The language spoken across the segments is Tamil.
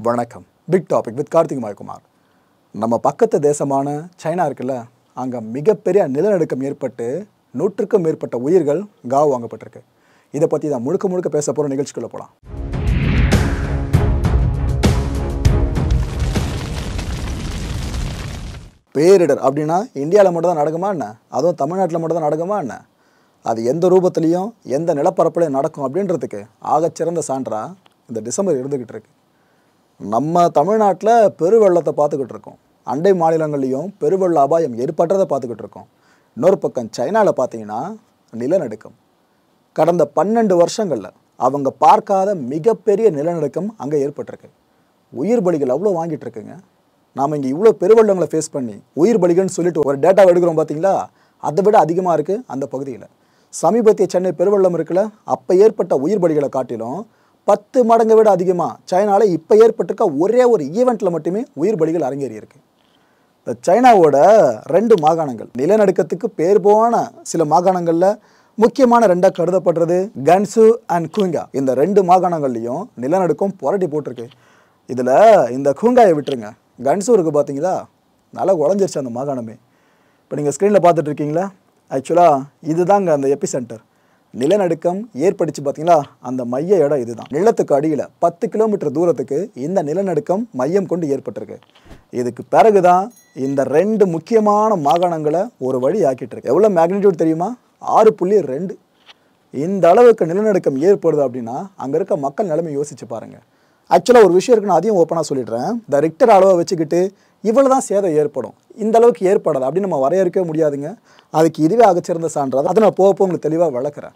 வணக்கம். Big topic with Karthik Mayakumar. நம்ம பக்கத்து தேசமான சைனா இருக்குல்ல, அங்கே மிகப்பெரிய நிலநடுக்கம் ஏற்பட்டு 100க்கும் மேற்பட்ட உயிர்கள் காவு வாங்கப்பட்டிருக்கு. இதை பற்றி தான் முழுக்க பேச போகிற நிகழ்ச்சிக்குள்ளே போகலாம். பேரிடர் அப்படின்னா இந்தியாவில் மட்டும் தான் நடக்குமா என்ன? அதுவும் தமிழ்நாட்டில் மட்டும் தான் நடக்குமா என்ன? அது எந்த ரூபத்துலேயும் எந்த நிலப்பரப்புலையும் நடக்கும் அப்படின்றதுக்கு ஆகச்சிறந்த சான்றா இந்த டிசம்பர் இருந்துக்கிட்டு இருக்கு. நம்ம தமிழ்நாட்டில் பெருவெள்ளத்தை பார்த்துக்கிட்டு இருக்கோம். அண்டை மாநிலங்கள்லேயும் பெருவெள்ள அபாயம் ஏற்பட்டதை பார்த்துக்கிட்டு இருக்கோம். இன்னொரு பக்கம் சைனாவில் பார்த்தீங்கன்னா நிலநடுக்கம். கடந்த 12 வருஷங்களில் அவங்க பார்க்காத மிகப்பெரிய நிலநடுக்கம் அங்கே ஏற்பட்டிருக்கு. உயிர் பலிகள் அவ்வளோ வாங்கிட்டு இருக்குங்க. நாம் இங்கே இவ்வளோ பெருவெள்ளங்களை ஃபேஸ் பண்ணி உயிர் பலிகள்னு சொல்லிட்டு ஒரு டேட்டாவை எடுக்கிறோம் பார்த்தீங்களா, அதை விட அதிகமாக இருக்குது அந்த பகுதியில். சமீபத்திய சென்னை பெருவெள்ளம் இருக்குல்ல, அப்போ ஏற்பட்ட உயிர் பலிகளை காட்டிலும் 10 மடங்கை விட அதிகமாக சைனாவில் இப்போ ஏற்பட்டிருக்க ஒரே ஒரு ஈவெண்ட்டில் மட்டுமே உயிர் பலிகள் அரங்கேறி இருக்கு. இந்த சைனாவோட 2 மாகாணங்கள், நிலநடுக்கத்துக்கு பேர் போன சில மாகாணங்களில் முக்கியமான 2 கருதப்படுறது கன்சு அண்ட் கூங்கா. இந்த 2 மாகாணங்கள்லையும் நிலநடுக்கம் புரட்டி போட்டிருக்கு. இதில் இந்த கூங்காயை விட்டுருங்க, கன்சு இருக்குது பார்த்தீங்களா, நல்லா உடஞ்சிருச்சு அந்த மாகாணமே. இப்போ நீங்கள் ஸ்க்ரீனில் பார்த்துட்டு இருக்கீங்களா, ஆக்சுவலாக இதுதாங்க அந்த எபி சென்டர். நிலநடுக்கம் ஏற்படுச்சு பார்த்தீங்களா, அந்த மைய இடம் இதுதான். நிலத்துக்கு அடியில் 10 கிலோமீட்டர் தூரத்துக்கு இந்த நிலநடுக்கம் மையம் கொண்டு ஏற்பட்டிருக்கு. இதுக்கு பிறகு தான் இந்த 2 முக்கியமான மாகாணங்களை ஒரு வழி ஆக்கிட்டு இருக்கு. எவ்வளோ மேக்னிடியூட் தெரியுமா? 6.2. இந்த அளவுக்கு நிலநடுக்கம் ஏற்படுது அப்படின்னா அங்கே இருக்க மக்கள் நிலைமை யோசிச்சு பாருங்கள். ஆக்சுவலாக ஒரு விஷயம் இருக்குன்னு அதையும் ஓப்பனாக சொல்லிடுறேன். இந்த ரிக்டர் அளவை வச்சுக்கிட்டு இவ்வளோ தான் சேதம் ஏற்படும், இந்த அளவுக்கு ஏற்படாது அப்படின்னு நம்ம வரையறுக்கவே முடியாதுங்க. அதுக்கு இதுவே ஆகச்சிறந்த சான்றாது. அதை நான் போக உங்களுக்கு தெளிவாக விளக்குறேன்.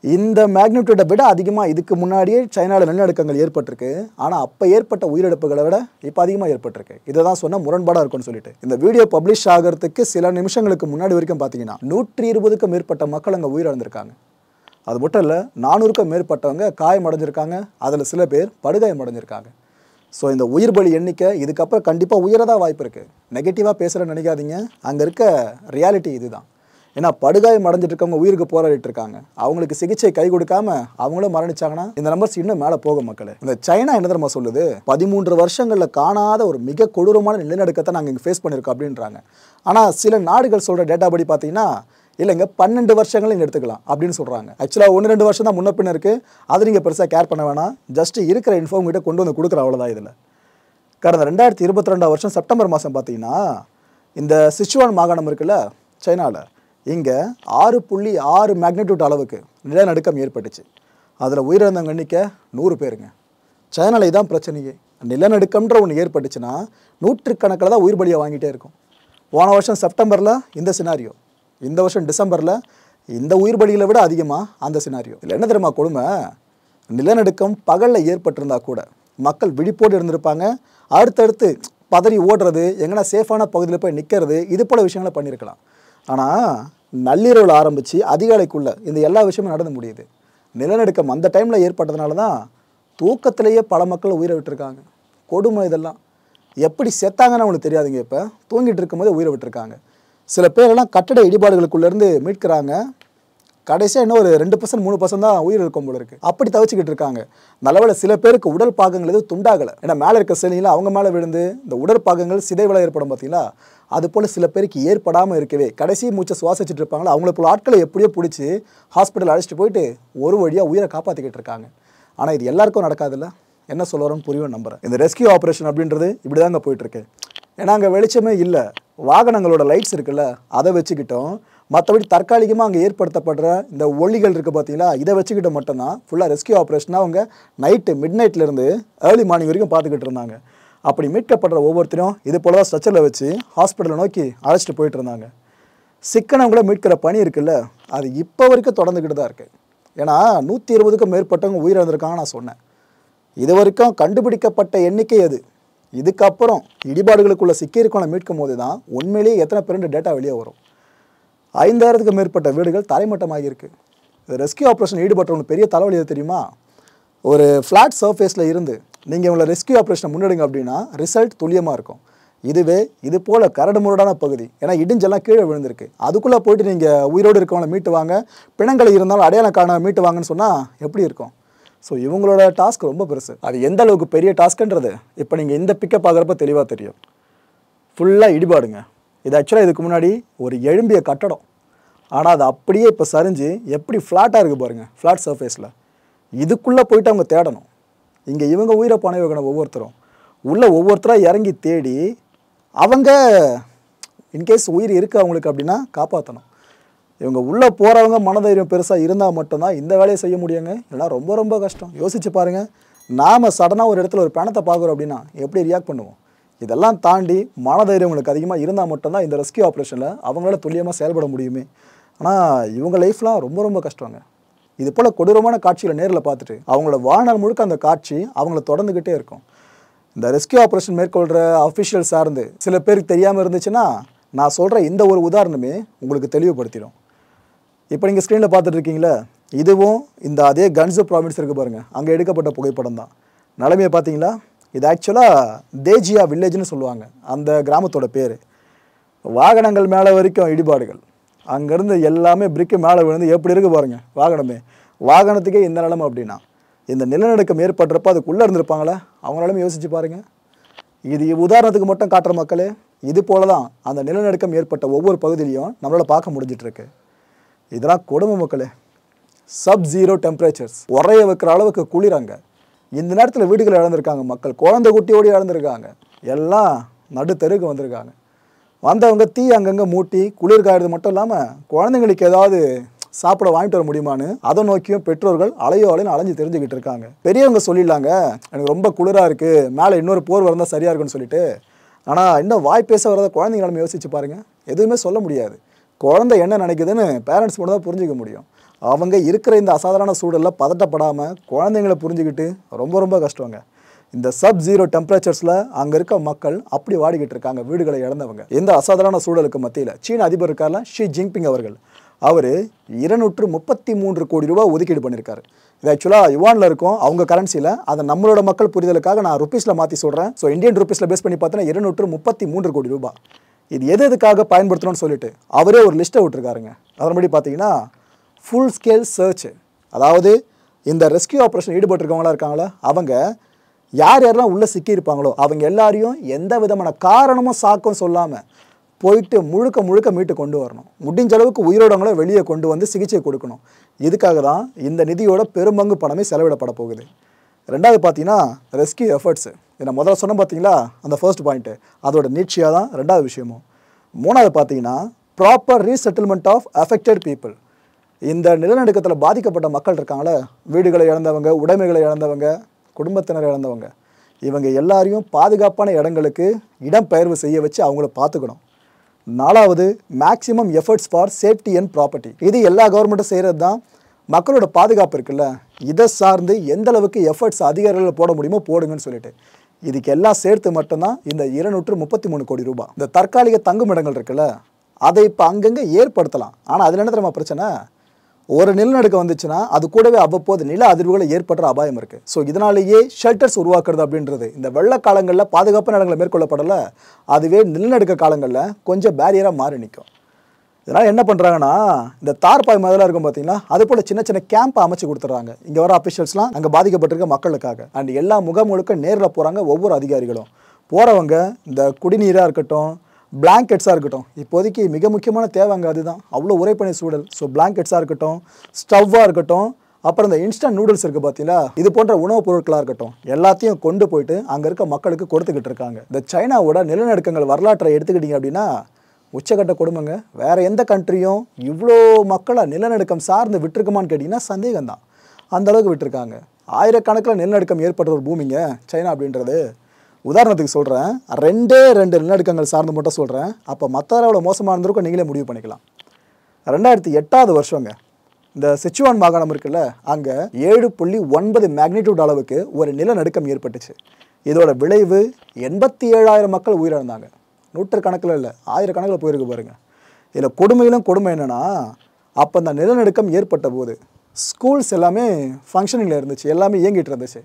இந்த மேக்னிடியூட்டை விட அதிகமாக இதுக்கு முன்னாடியே சைனாவில் நிலநடுக்கங்கள் ஏற்பட்டிருக்கு. ஆனால் அப்போ ஏற்பட்ட உயிரிழப்புகளை விட இப்போ அதிகமாக ஏற்பட்டிருக்கு. இதை தான் சொன்னால் முரண்பாடாக இருக்கும்னு சொல்லிட்டு இந்த வீடியோ பப்ளிஷ் ஆகிறதுக்கு சில நிமிஷங்களுக்கு முன்னாடி வரைக்கும் பார்த்தீங்கன்னா 120க்கும் மேற்பட்ட மக்கள் அங்கே உயிரிழந்திருக்காங்க. அது மட்டும் இல்லை, 400க்கும் மேற்பட்டவங்க காயமடைஞ்சிருக்காங்க. அதில் சில பேர் படுகாயமடைஞ்சிருக்காங்க. ஸோ இந்த உயிர் பலி எண்ணிக்கை இதுக்கப்புறம் கண்டிப்பாக உயரதான் வாய்ப்பு இருக்குது. நெகட்டிவாக பேசுகிறேன்னு நினைக்காதீங்க, அங்கே இருக்க ரியாலிட்டி இதுதான். ஏன்னா படுகாயம் அடைஞ்சிட்டு இருக்கவங்க உயிருக்கு போராடிட்டு இருக்காங்க. அவங்களுக்கு சிகிச்சை கை கொடுக்காம அவங்களும் மரணிச்சாங்கன்னா இந்த நம்பர்ஸ் இன்னும் மேலே போகும். மக்களே, இந்த சைனா என்ன தெரியுமா சொல்லுது, 13 வருஷங்களில் காணாத ஒரு மிக கொடூரமான நிலநடுக்கத்தை நாங்கள் இங்கே ஃபேஸ் பண்ணியிருக்கோம் அப்படின்றாங்க. ஆனால் சில நாடுகள் சொல்கிற டேட்டா படி பார்த்தீங்கன்னா இல்லைங்க 12 வருஷங்கள் நீங்கள் எடுத்துக்கலாம் அப்படின்னு சொல்கிறாங்க. ஆக்சுவலாக 1-2 வருஷம் தான் முன்ன பின்ன இருக்குது. அதை நீங்கள் பெருசாக கேர் பண்ண வேணாம். ஜஸ்ட் இருக்கிற இன்ஃபார்ம் கிட்ட கொண்டு வந்து கொடுக்குற அவ்வளோதான். இதில் கடந்த 2022 வருஷம் செப்டம்பர் மாதம் பார்த்தீங்கன்னா இந்த சிச்சுவான் மாகாணம் இருக்குல்ல சைனாவில், இங்கே 6.6 மேக்னிடியூட் அளவுக்கு நிலநடுக்கம் ஏற்பட்டுச்சு. அதில் உயிரிழந்தவங்க எண்ணிக்கை 100 பேருங்க. சைனாவில் இதான் பிரச்சனையே. நிலநடுக்கம்ன்ற ஒன்று ஏற்பட்டுச்சுன்னா 100கணக்கில் தான் உயிர் பலியை வாங்கிட்டே இருக்கும். போன வருஷம் செப்டம்பரில் இந்த சினாரியோ, இந்த வருஷம் டிசம்பரில் இந்த உயிர் பலிகளை விட அதிகமாக அந்த சினாரியோ. இல்லை என்ன தெரியுமா கொடுமை, நிலநடுக்கம் பகலில் ஏற்பட்டிருந்தா கூட மக்கள் விழிப்போடு இருந்திருப்பாங்க. அடுத்தடுத்து பதறி ஓடுறது, எங்கன்னா சேஃபான பகுதியில் போய் நிற்கிறது, இது போல் விஷயங்களை பண்ணியிருக்கலாம். ஆனால் நள்ளிரவில் ஆரம்பித்து அதிகாலைக்குள்ளே இந்த எல்லா விஷயமும் நடந்து முடியுது. நிலநடுக்கம் அந்த டைமில் ஏற்பட்டதுனால தான் தூக்கத்திலேயே பல மக்கள் உயிரை விட்டுருக்காங்க. கொடுமை இதெல்லாம். எப்படி செத்தாங்கன்னு அவங்களுக்கு தெரியாதுங்க. இப்போ தூங்கிட்டு இருக்கும்போது உயிரை விட்டுருக்காங்க. சில பேரெல்லாம் கட்டட இடிபாடுகளுக்குள்ளேருந்து மீட்கிறாங்க. கடைசியாக இன்னும் ஒரு 2% 3% தான் உயிர் இருக்கும் போல இருக்குது. அப்படி தவிச்சிக்கிட்டு இருக்காங்க. நல்லவேளை சில பேருக்கு உடல் பாகங்கள் எதுவும் துண்டாகலை. ஏன்னா மேலே இருக்க செல்லியில் அவங்க மேலே விழுந்து இந்த உடற்பாகங்கள் சிதைவலாக ஏற்படும் பார்த்தீங்களா, அது போல் சில பேருக்கு ஏற்படாமல் இருக்கவே கடைசி மூச்சை சுவாசிச்சுட்டு இருப்பாங்களா, அவங்கள போல ஆட்களை எப்படியோ பிடிச்சி ஹாஸ்பிட்டல் அழைச்சிட்டு போயிட்டு ஒரு வழியாக உயிரை காப்பாற்றிக்கிட்டு இருக்காங்க. ஆனால் இது எல்லாருக்கும் நடக்காதுல்ல. என்ன சொல்ல வரோன்னு புரியும் நம்புகிறேன். இந்த ரெஸ்கியூ ஆப்ரேஷன் அப்படின்றது இப்படி தாங்க போயிட்டுருக்கு. ஏன்னா அங்கே வெளிச்சமே இல்லை, வாகனங்களோட லைட்ஸ் இருக்குல்ல அதை வச்சுக்கிட்டோம். மற்றபடி தற்காலிகமாக அங்கே ஏற்படுத்தப்படுற இந்த ஒளிகள் இருக்குது பார்த்தீங்களா, இதை வச்சுக்கிட்ட மட்டும்தான் ஃபுல்லாக ரெஸ்கியூ ஆப்ரேஷனாக அவங்க நைட்டு மிட்நைட்லேருந்து ஏர்லி மார்னிங் வரைக்கும் பார்த்துக்கிட்டு இருந்தாங்க. அப்படி மீட்கப்படுற ஒவ்வொருத்தரும் இது போல தான் ஸ்ட்ரெச்சரில் வச்சு ஹாஸ்பிட்டலை நோக்கி அழைச்சிட்டு போயிட்டு இருந்தாங்க. சிக்கனவங்கள மீட்கிற பணி இருக்குல்ல, அது இப்போ வரைக்கும் தொடர்ந்துக்கிட்டு தான் இருக்குது. ஏன்னா 120க்கும் மேற்பட்டவங்க உயிரிழந்திருக்காங்க நான் சொன்னேன். இது வரைக்கும் கண்டுபிடிக்கப்பட்ட எண்ணிக்கை அது. இதுக்கப்புறம் இடிபாடுகளுக்குள்ளே சிக்கியிருக்கவனை மீட்கும் போது தான் உண்மையிலேயே எத்தனை பேருன்ற டேட்டா வெளியே வரும். 5000க்கும் மேற்பட்ட வீடுகள் தரைமட்டமாகியிருக்கு. ரெஸ்கியூ ஆப்ரேஷன் ஈடுபட்டவங்களுக்கு பெரிய தலைவலி எது தெரியுமா, ஒரு ஃப்ளாட் சர்ஃபேஸில் இருந்து நீங்கள் இவங்களை ரெஸ்கியூ ஆப்ரேஷனை முன்னெடுங்க அப்படின்னா ரிசல்ட் துல்லியமாக இருக்கும். இதுவே இது போல் கரடு முரடான பகுதி, ஏன்னா இடிஞ்செல்லாம் கீழே விழுந்திருக்கு, அதுக்குள்ளே போயிட்டு நீங்கள் உயிரோடு இருக்கவங்களை மீட்டு வாங்க, பிணங்களை இருந்தாலும் அடையாளம் காண மீட்டு வாங்கன்னு சொன்னால் எப்படி இருக்கும்? ஸோ இவங்களோட டாஸ்க் ரொம்ப பெருசு. அது எந்த அளவுக்கு பெரிய டாஸ்க்குன்றது இப்போ நீங்கள் இந்த பிக்கப் ஆகிறப்ப தெளிவாக தெரியும். ஃபுல்லாக இடிபாடுங்க. இது ஆக்சுவலாக இதுக்கு முன்னாடி ஒரு எழும்பிய கட்டடம். ஆனால் அது அப்படியே இப்போ சரிஞ்சு எப்படி ஃப்ளாட்டாக இருக்குது பாருங்கள், ஃப்ளாட் சர்ஃபேஸில். இதுக்குள்ளே போயிட்டு அவங்க தேடணும். இங்கே இவங்க உயிரை பண வைக்கணும். ஒவ்வொருத்தரும் உள்ளே ஒவ்வொருத்தராக இறங்கி தேடி அவங்க இன்கேஸ் உயிர் இருக்குது அவங்களுக்கு அப்படின்னா காப்பாற்றணும். இவங்க உள்ளே போகிறவங்க மனதைரியம் பெருசாக இருந்தால் மட்டும்தான் இந்த வேலையை செய்ய முடியுங்க. இல்லைனா ரொம்ப ரொம்ப கஷ்டம். யோசிச்சு பாருங்கள், நாம் சடனாக ஒரு இடத்துல ஒரு பணத்தை பார்க்குறோம் அப்படின்னா எப்படி ரியாக்ட் பண்ணுவோம்? இதெல்லாம் தாண்டி மனதைரியம் உங்களுக்கு அதிகமாக இருந்தால் மட்டும்தான் இந்த ரெஸ்கியூ ஆப்ரேஷனில் அவங்களால துல்லியமாக செயல்பட முடியுமே. ஆனால் இவங்க லைஃப்லாம் ரொம்ப ரொம்ப கஷ்டங்க. இது போல் கொடூரமான காட்சிகளை நேரில் பார்த்துட்டு அவங்களோட வாழ்நாள் முழுக்க அந்த காட்சி அவங்கள தொடர்ந்துக்கிட்டே இருக்கும். இந்த ரெஸ்கியூ ஆப்ரேஷன் மேற்கொள்கிற அஃபிஷியல் சார்ந்து சில பேருக்கு தெரியாமல் இருந்துச்சுன்னா நான் சொல்கிற இந்த ஒரு உதாரணமே உங்களுக்கு தெளிவுபடுத்திடும். இப்போ நீங்கள் ஸ்க்ரீனில் பார்த்துட்டு இருக்கீங்களா, இதுவும் இந்த அதே கன்சு ப்ராவின்ஸ் இருக்குது பாருங்கள், அங்கே எடுக்கப்பட்ட புகைப்படம் தான். நிலைமையை பார்த்தீங்களா? இது ஆக்சுவலாக தேஜியா வில்லேஜ்னு சொல்லுவாங்க அந்த கிராமத்தோட பேர். வாகனங்கள் மேலே வரைக்கும் இடிபாடுகள், அங்கேருந்து எல்லாமே பிரிக்கு மேலே விழுந்து எப்படி இருக்குது பாருங்கள் வாகனமே. வாகனத்துக்கே இந்த நிலைமை அப்படின்னா இந்த நிலநடுக்கம் ஏற்படுறப்ப அதுக்குள்ளே இருந்திருப்பாங்களே, அவங்களாலுமே யோசிச்சு பாருங்கள். இது உதாரணத்துக்கு மட்டும் காட்டுற மக்களே, இது போல தான் அந்த நிலநடுக்கம் ஏற்பட்ட ஒவ்வொரு பகுதியிலையும் நம்மளால் பார்க்க முடிஞ்சிட்ருக்கு. இதெல்லாம் கொடுமை மக்களே. சப்-0 டெம்பரேச்சர்ஸ், உரைய வைக்கிற அளவுக்கு குளிராங்க. இந்த நேரத்தில் வீடுகளை இழந்திருக்காங்க மக்கள், குழந்தை குட்டியோடு இழந்திருக்காங்க, எல்லாம் நடுத்தருக்கு வந்திருக்காங்க. வந்தவங்க தீ அங்கங்கே மூட்டி குளிர் காயறது மட்டும் இல்லாமல் குழந்தைங்களுக்கு ஏதாவது சாப்பிட வாங்கிட்டு வர முடியுமான்னு அதை நோக்கியும் பெற்றோர்கள் அலைன்னு அலைஞ்சு தெரிஞ்சுக்கிட்டு இருக்காங்க. பெரியவங்க சொல்லிடலாங்க, எனக்கு ரொம்ப குளிராக இருக்குது, மேலே இன்னொரு போர் வரந்தால் சரியாக இருக்குன்னு சொல்லிட்டு. ஆனால் இன்னும் வாய் பேச வரத குழந்தைங்களும் யோசிச்சு பாருங்கள், எதுவுமே சொல்ல முடியாது. குழந்தை என்ன நினைக்குதுன்னு பேரண்ட்ஸ் மட்டும் தான் புரிஞ்சிக்க முடியும். அவங்க இருக்கிற இந்த அசாதாரண சூழலில் பதட்டப்படாமல் குழந்தைங்களை புரிஞ்சுக்கிட்டு ரொம்ப ரொம்ப கஷ்டங்க. இந்த சப்-0 டெம்பரேச்சர்ஸில் அங்கே இருக்க மக்கள் அப்படி வாடிக்கிட்டு இருக்காங்க, வீடுகளை இழந்தவங்க. இந்த அசாதாரண சூழலுக்கு மத்தியில் சீன அதிபர் இருக்கார்ல ஷி ஜின்பிங் அவர்கள், அவர் 233 கோடி ரூபாய் ஒதுக்கீடு பண்ணியிருக்காரு. இது ஆக்சுவலாக யுவானில் இருக்கும் அவங்க கரன்சியில். அதை நம்மளோட மக்கள் புரிதலுக்காக நான் ருப்பீஸில் மாற்றி சொல்கிறேன். ஸோ இந்தியன் ருப்பீஸில் பேஸ் பண்ணி பார்த்தோன்னா 233 கோடி ரூபாய். இது எதுக்காக பயன்படுத்தணும்னு சொல்லிட்டு அவரே ஒரு லிஸ்ட்டை விட்டுருக்காருங்க. அதன்படி பார்த்தீங்கன்னா ஃபுல் ஸ்கேல் சர்ச், அதாவது இந்த ரெஸ்கியூ ஆப்ரேஷன் ஈடுபட்டிருக்கவங்களாம் இருக்காங்களா, அவங்க யார் யாரெல்லாம் உள்ளே சிக்கியிருப்பாங்களோ அவங்க எல்லாரையும் எந்த விதமான காரணமும் சாக்கம் சொல்லாமல் போயிட்டு முழுக்க மீட்டு கொண்டு வரணும். முடிஞ்ச அளவுக்கு உயிரோடவங்கள வெளியே கொண்டு வந்து சிகிச்சை கொடுக்கணும். இதுக்காக தான் இந்த நிதியோட பெரும்பங்கு பணமே செலவிடப்பட போகுது. ரெண்டாவது பார்த்தீங்கன்னா ரெஸ்கியூ எஃபர்ட்ஸு. நான் முதல்ல சொன்ன பார்த்தீங்களா அந்த ஃபர்ஸ்ட் பாயிண்ட்டு, அதோட நீட்சியாக தான் ரெண்டாவது விஷயமும். மூணாவது பார்த்தீங்கன்னா proper resettlement of affected people. இந்த நிலநடுக்கத்தில் பாதிக்கப்பட்ட மக்கள் இருக்காங்களே, வீடுகளை இழந்தவங்க, உடைமைகளை இழந்தவங்க, குடும்பத்தினர் இழந்தவங்க, இவங்க எல்லாரையும் பாதுகாப்பான இடங்களுக்கு இடம்பெயர்வு செய்ய வச்சு அவங்கள பார்த்துக்கணும். நாலாவது maximum efforts for safety and property. இது எல்லா கவர்மெண்ட்டும் செய்கிறது தான். மக்களோட பாதுகாப்பு இருக்குல்ல, இதை சார்ந்து எந்த அளவுக்கு எஃபர்ட்ஸ் அதிகாரிகளில் போட முடியுமோ போடுங்கன்னு சொல்லிட்டு இதுக்கு எல்லாம் சேர்த்து மட்டும்தான் இந்த 233 கோடி ரூபாய். இந்த தற்காலிக தங்குமிடங்கள் இருக்குல்ல, அதை இப்போ அங்கங்கே ஏற்படுத்தலாம். ஆனால் அதில் என்ன தெரியுமா பிரச்சனை, ஒரு நிலநடுக்கம் வந்துச்சுன்னா அது கூடவே அவ்வப்போது நில அதிர்வுகளை ஏற்படுற அபாயம் இருக்குது. ஸோ இதனாலேயே ஷெல்டர்ஸ் உருவாக்குறது அப்படின்றது இந்த வெள்ள காலங்களில் பாதுகாப்பான இடங்களை மேற்கொள்ளப்படலை, அதுவே நிலநடுக்க காலங்களில் கொஞ்சம் பேரியராக மாறி நிற்கும். இதனால் என்ன பண்ணுறாங்கன்னா இந்த தார்பாய் மாதிரிலாம் இருக்கும் பார்த்தீங்களா, அது போல் சின்ன சின்ன கேம்பை அமைச்சு கொடுத்துட்றாங்க இங்கே வர அஃபிஷியல்ஸ்லாம் அங்கே பாதிக்கப்பட்டிருக்க மக்களுக்காக. அண்ட் எல்லா முகமுழுக்க நேரில் போகிறாங்க ஒவ்வொரு அதிகாரிகளும். போகிறவங்க இந்த குடிநீராக இருக்கட்டும், பிளாங்கெட்ஸாக இருக்கட்டும், இப்போதைக்கு மிக முக்கியமான தேவை அங்கே அதுதான், அவ்வளோ உரைப்பணி சூழல். ஸோ பிளாங்கெட்ஸாக இருக்கட்டும், ஸ்டவ்வாக இருக்கட்டும், அப்புறம் இந்த இன்ஸ்டன்ட் நூடுல்ஸ் இருக்குது பார்த்தீங்களா, இது போன்ற உணவுப் பொருட்களாக இருக்கட்டும், எல்லாத்தையும் கொண்டு போயிட்டு அங்கே இருக்க மக்களுக்கு கொடுத்துக்கிட்டு இருக்காங்க. இந்த சைனாவோட நிலநடுக்கங்கள் வரலாற்றை எடுத்துக்கிட்டிங்க அப்படின்னா உச்சக்கட்ட கொடுமைங்க. வேறு எந்த கண்ட்ரியும் இவ்வளோ மக்களை நிலநடுக்கம் சார்ந்து விட்டுருக்குமான்னு கேட்டிங்கன்னா சந்தேகம்தான். அந்தளவுக்கு விட்டுருக்காங்க. ஆயிரக்கணக்கில் நிலநடுக்கம் ஏற்பட்ட ஒரு பூமிங்க சைனா அப்படின்றது. உதாரணத்துக்கு சொல்கிறேன், 2 நிலநடுக்கங்கள் சார்ந்து மட்டும் சொல்கிறேன். அப்போ மற்றவரோட மோசமாக இருந்திருக்கும், நீங்களே முடிவு பண்ணிக்கலாம். 2008 வருஷங்க இந்த சிச்சுவான் மாகாணம் இருக்குல்ல, அங்கே 7.9 மேக்னிடியூட் அளவுக்கு ஒரு நிலநடுக்கம் ஏற்பட்டுச்சு. இதோட விளைவு 87,000 மக்கள் உயிரிழந்தாங்க. நூற்றுக்கணக்கில் இல்லை, ஆயிரக்கணக்கில் போயிருக்கு பாருங்கள். இதில் கொடுமையிலும் கொடுமை என்னென்னா, அப்போ அந்த நிலநடுக்கம் ஏற்பட்ட போது ஸ்கூல்ஸ் எல்லாமே ஃபங்க்ஷனிங்கில் இருந்துச்சு, எல்லாமே இயங்கிட்டு இருந்துச்சு.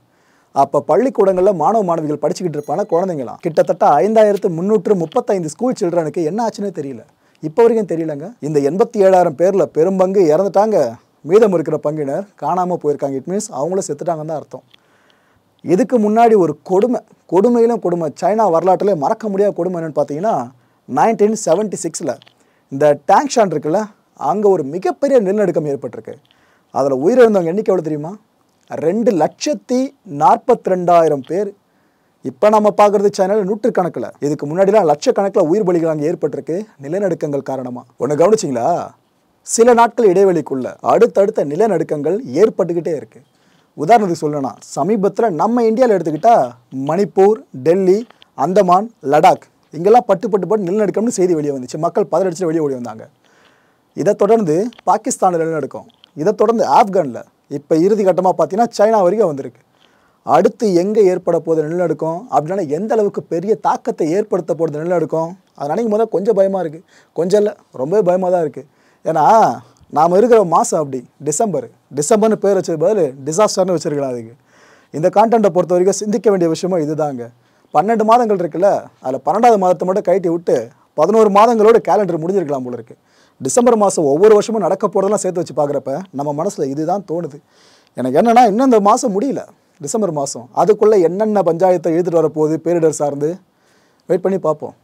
அப்போ பள்ளிக்கூடங்களில் மாணவ மாணவிகள் படிச்சுக்கிட்டு இருப்பாங்க குழந்தைங்களாம். கிட்டத்தட்ட 5335 ஸ்கூல் சில்ட்ரனுக்கு என்ன ஆச்சுன்னே தெரியல, இப்போ வரைக்கும் தெரியலங்க. இந்த 87,000 பேரில் பெரும்பங்கு இறந்துட்டாங்க, மீதம் இருக்கிற பங்கினர் காணாமல் போயிருக்காங்க. இட் மீன்ஸ் அவங்களும் செத்துட்டாங்கன்னு தான் அர்த்தம். இதுக்கு முன்னாடி ஒரு கொடுமையிலும் கொடுமை, சைனா வரலாற்றிலே மறக்க முடியாத கொடுமை என்னென்னு பார்த்தீங்கன்னா 1976 இந்த டேங்ஷான் இருக்குல்ல, அங்கே ஒரு மிகப்பெரிய நிலநடுக்கம் ஏற்பட்டிருக்கு. அதில் உயிரிழந்தவங்க எண்ணிக்கை எவ்வளோ தெரியுமா? 2,42,000 பேர். இப்போ நம்ம பார்க்குறது சைனாவில் நூற்றுக்கணக்கில், இதுக்கு முன்னாடிலாம் லட்சக்கணக்கில் உயிர் பலிகள் அங்கே ஏற்பட்டிருக்கு நிலநடுக்கங்கள் காரணமாக. ஒன்று கவனிச்சிங்களா? சில நாட்கள் இடைவெளிக்குள்ள அடுத்தடுத்த நிலநடுக்கங்கள் ஏற்பட்டுக்கிட்டே இருக்குது. உதாரணத்துக்கு சொல்லணும்னா சமீபத்தில் நம்ம இந்தியாவில் எடுத்துக்கிட்டால் மணிப்பூர், டெல்லி, அந்தமான், லடாக் இங்கெல்லாம் பட்டு நிலநடுக்கம்னு செய்தி வெளியே வந்துச்சு. மக்கள் பதறடிச்சு வெளியே ஓடி வந்தாங்க. இதை தொடர்ந்து பாகிஸ்தானில் நிலநடுக்கம், இதை தொடர்ந்து ஆப்கானில், இப்போ இறுதி கட்டமாக பார்த்தீங்கன்னா சைனா வரைக்கும் வந்திருக்கு. அடுத்து எங்கே ஏற்பட போகுது நிலநடுக்கம் அப்படின்னா எந்த அளவுக்கு பெரிய தாக்கத்தை ஏற்படுத்த போகிறது நிலநடுக்கம், அது நினைக்கும் போது கொஞ்சம் பயமாக இருக்குது. கொஞ்சம் இல்லை, ரொம்பவே பயமாக தான் இருக்குது. ஏன்னா நாம் இருக்கிற மாதம் அப்படி டிசம்பர்னு பேர் வச்சது பதில் டிசாஸ்டர்னு வச்சுருக்கலாம். அதுக்கு இந்த கான்டென்ட்டை பொறுத்த வரைக்கும் சிந்திக்க வேண்டிய விஷயமும் இதுதாங்க. 12 மாதங்கள் இருக்குல்ல, அதில் 12வது மாதத்தை மட்டும் கைட்டி விட்டு 11 மாதங்களோட கேலண்டர் முடிஞ்சிருக்கலாம் போல இருக்குது. டிசம்பர் மாதம் ஒவ்வொரு வருஷமும் நடக்க போகிறதெல்லாம் சேர்த்து வச்சு பார்க்குறப்ப நம்ம மனசில் இதுதான் தோணுது. எனக்கு என்னென்னா இன்னும் இந்த மாதம் முடியல, டிசம்பர் மாதம், அதுக்குள்ளே என்னென்ன பஞ்சாயத்தை எழுதிட்டு வரப்போகுது பேரிடர் சார்ந்து வெயிட் பண்ணி பார்ப்போம்.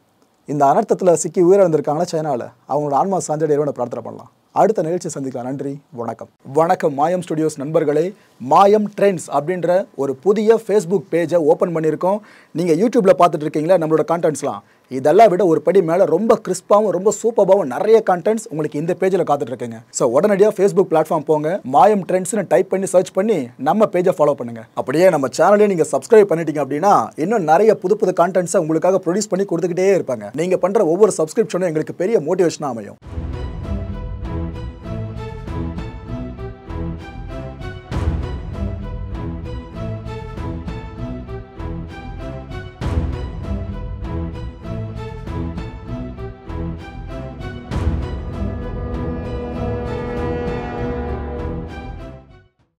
இந்த அனர்த்தத்தில் சிக்கி உயிரிழந்திருக்காங்களா சைனாவில், அவங்களோட ஆன்மா சாஞ்சடி இறைவனை பிரார்த்தனை பண்ணலாம். அடுத்த நிகழ்ச்சி சந்திக்கலாம். நன்றி, வணக்கம். வணக்கம் மாயம் ஸ்டுடியோஸ் நண்பர்களே. மாயம் ட்ரெண்ட்ஸ் அப்படின்ற ஒரு புதிய ஃபேஸ்புக் பேஜை ஓப்பன் பண்ணியிருக்கோம். நீங்கள் யூடியூப்பில் பார்த்துட்டு இருக்கீங்களா நம்மளோட கான்டென்ட்ஸ்லாம், இதெல்லாம் விட ஒரு படி மேலே ரொம்ப கிறிஸ்பாகவும் ரொம்ப சூப்பராகவும் நிறைய கான்டென்ட்ஸ் உங்களுக்கு இந்த பேஜில் காத்துட்ருக்குங்க. ஸோ உடனடியாக ஃபேஸ்புக் பிளாட்ஃபார்ம் போங்க, மாயம் ட்ரெண்ட்ஸ்னு டைப் பண்ணி சர்ச் பண்ணி நம்ம பேஜை ஃபாலோ பண்ணுங்கள். அப்படியே நம்ம சேனலையும் நீங்கள் சப்ஸ்கிரைப் பண்ணிட்டீங்க அப்படின்னா இன்னும் நிறைய புது கான்டென்ட்ஸை உங்களுக்காக ப்ரொடியூஸ் பண்ணி கொடுத்துக்கிட்டே இருப்பாங்க. நீங்கள் பண்ணுற ஒவ்வொரு சப்ஸ்கிரிப்ஷனும் எங்களுக்கு பெரிய மோட்டிவேஷனாக அமையும்.